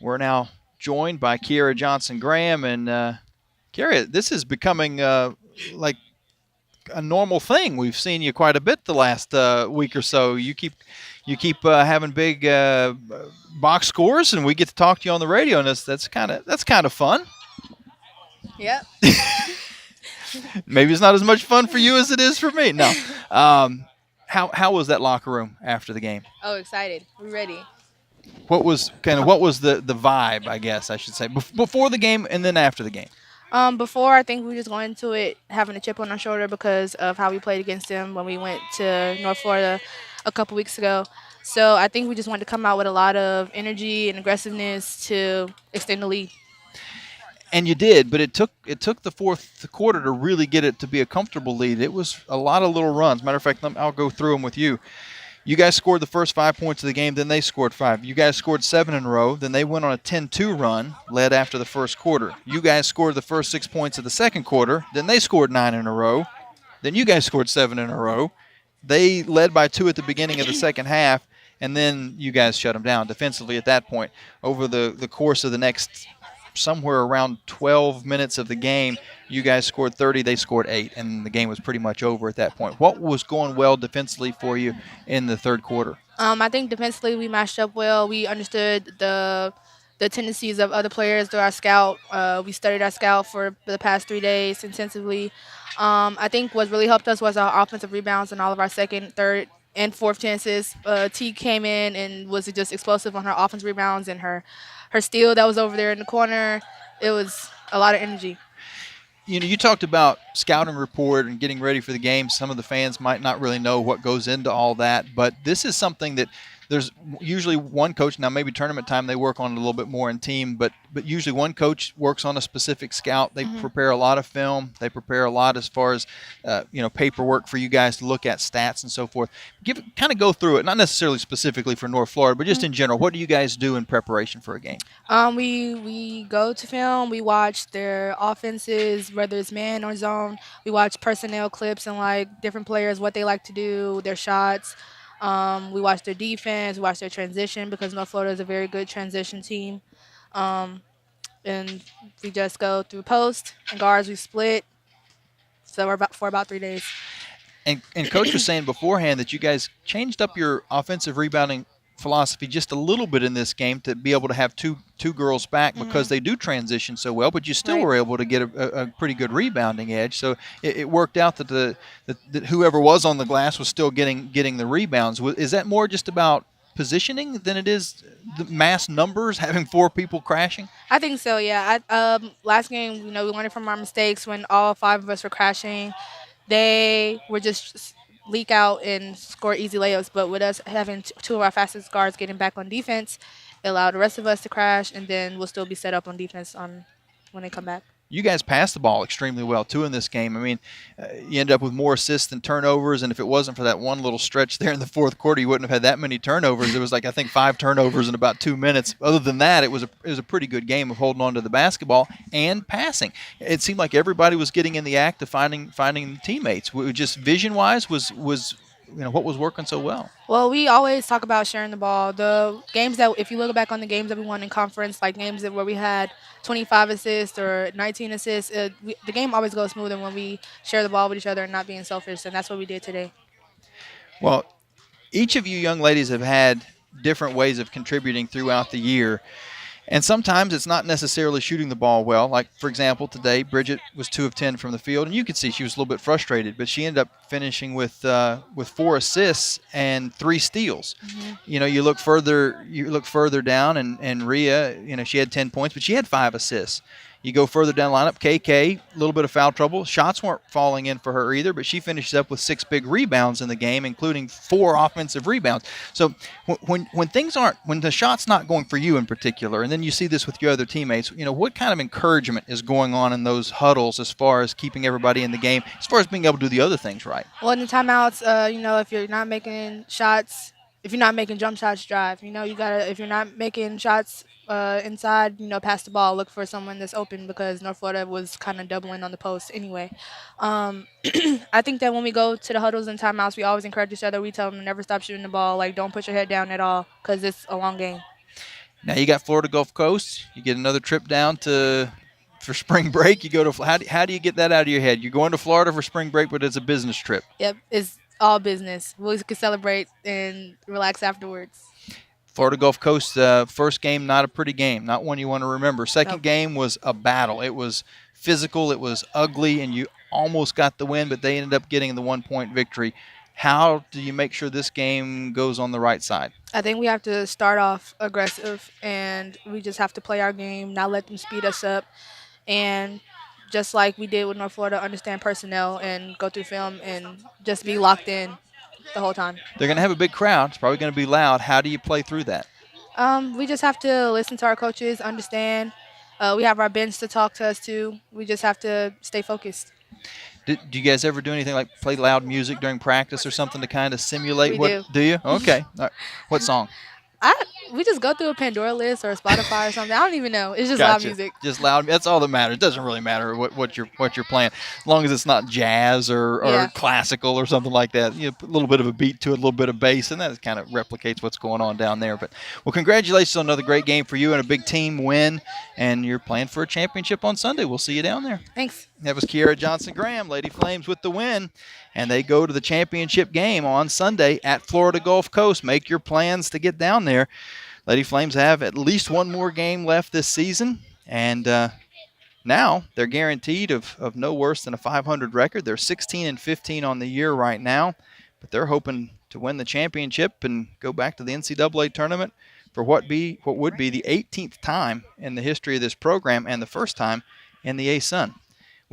We're now joined by Kierra Johnson Graham. And Kierra, this is becoming like a normal thing. We've seen you quite a bit the last week or so. You keep having big box scores, and we get to talk to you on the radio, and that's kind of fun. Yep. Maybe it's not as much fun for you as it is for me. No. Um, how was that locker room after the game? Oh, excited. We're ready. What was the vibe? I guess I should say before the game and then after the game. Before I think we just going into it having a chip on our shoulder because of how we played against them when we went to North Florida a couple weeks ago. So I think we just wanted to come out with a lot of energy and aggressiveness to extend the lead. And you did, but it took the fourth quarter to really get it to be a comfortable lead. It was a lot of little runs. Matter of fact, I'll go through them with you. You guys scored the first 5 points of the game, then they scored five. You guys scored seven in a row, then they went on a 10-2 run, led after the first quarter. You guys scored the first 6 points of the second quarter, then they scored nine in a row. Then you guys scored seven in a row. They led by two at the beginning of the second half, and then you guys shut them down defensively at that point. Over the course of the next somewhere around 12 minutes of the game, you guys scored 30, they scored 8, and the game was pretty much over at that point. What was going well defensively for you in the third quarter? I think defensively we matched up well. We understood the tendencies of other players through our scout. We studied our scout for the past 3 days intensively. I think what really helped us was our offensive rebounds and all of our second, third, and fourth chances. T came in and was just explosive on her offensive rebounds and her steal that was over there in the corner. It was a lot of energy. You talked about scouting report and getting ready for the game. Some of the fans might not really know what goes into all that, but this is something that there's usually one coach. Now, maybe tournament time they work on it a little bit more in team, but usually one coach works on a specific scout. They prepare a lot of film. They prepare a lot as far as paperwork for you guys to look at, stats and so forth. Kind of go through it, not necessarily specifically for North Florida, but just in general. What do you guys do in preparation for a game? We go to film. We watch their offenses, whether it's man or zone. We watch personnel clips and like different players, what they like to do, their shots. We watch their defense. We watch their transition because North Florida is a very good transition team. Um, and we just go through post and guards. We split. So we're about for about 3 days. And coach was saying beforehand that you guys changed up your offensive rebounding philosophy just a little bit in this game to be able to have two girls back because they do transition so well, but you still Right. were able to get a pretty good rebounding edge. So it worked out that that whoever was on the glass was still getting the rebounds. Is that more just about positioning than it is the mass numbers having four people crashing? I think so. Yeah. Last game, we learned from our mistakes when all five of us were crashing. They were just leak out and score easy layups. But with us having two of our fastest guards getting back on defense, it allowed the rest of us to crash, and then we'll still be set up on defense on when they come back. You guys passed the ball extremely well too in this game. I mean, you end up with more assists than turnovers, and if it wasn't for that one little stretch there in the fourth quarter, you wouldn't have had that many turnovers. There was like I think five turnovers in about 2 minutes. Other than that, it was a pretty good game of holding on to the basketball and passing. It seemed like everybody was getting in the act of finding teammates. Just vision wise was what was working so well. Well, we always talk about sharing the ball. The games that, if you look back on the games that we won in conference, like games where we had 25 assists or 19 assists, the game always goes smoother when we share the ball with each other and not being selfish, and that's what we did today. Well, each of you young ladies have had different ways of contributing throughout the year. And sometimes it's not necessarily shooting the ball well. Like, for example, today, Bridget was 2 of 10 from the field, and you could see she was a little bit frustrated, but she ended up finishing with 4 assists and 3 steals. You look further down, and Rhea, she had 10 points, but she had 5 assists. You go further down the lineup, KK, a little bit of foul trouble. Shots weren't falling in for her either, but she finishes up with 6 big rebounds in the game, including 4 offensive rebounds. So when the shot's not going for you in particular, and then you see this with your other teammates, what kind of encouragement is going on in those huddles as far as keeping everybody in the game, as far as being able to do the other things right? Well, in the timeouts, if you're not making shots, if you're not making jump shots, drive. You gotta. If you're not making shots inside, pass the ball. Look for someone that's open because North Florida was kind of doubling on the post anyway. Um, I think that when we go to the huddles and timeouts, we always encourage each other. We tell them to never stop shooting the ball. Like, don't put your head down at all because it's a long game. Now you got Florida Gulf Coast. You get another trip down to for spring break. You go to how do you get that out of your head? You're going to Florida for spring break, but it's a business trip. Yep, it's all business. We can celebrate and relax afterwards. Florida Gulf Coast, first game, not a pretty game, not one you want to remember. Second Nope. game was a battle. It was physical, it was ugly, and you almost got the win, but they ended up getting the 1 point victory. How do you make sure this game goes on the right side? I think we have to start off aggressive, and we just have to play our game, not let them speed us up, and just like we did with North Florida, understand personnel and go through film and just be locked in the whole time. They're going to have a big crowd. It's probably going to be loud. How do you play through that? We just have to listen to our coaches, understand. We have our bench to talk to us too. We just have to stay focused. Do you guys ever do anything like play loud music during practice or something to kind of simulate We what? do. Do you? Okay. All right. What song? We just go through a Pandora list or a Spotify or something. I don't even know. It's just loud Gotcha. music. Just loud. That's all that matters. It doesn't really matter what you're playing, as long as it's not jazz or Yeah. classical or something like that. You know, put a little bit of a beat to it, a little bit of bass, and that kind of replicates what's going on down there. But well, congratulations on another great game for you and a big team win. And you're playing for a championship on Sunday. We'll see you down there. Thanks. That was Kierra Johnson Graham, Lady Flames with the win. And they go to the championship game on Sunday at Florida Gulf Coast. Make your plans to get down there. Lady Flames have at least one more game left this season, and now they're guaranteed of no worse than a 500 record. They're 16-15 on the year right now, but they're hoping to win the championship and go back to the NCAA tournament for what would be the 18th time in the history of this program and the first time in the ASUN.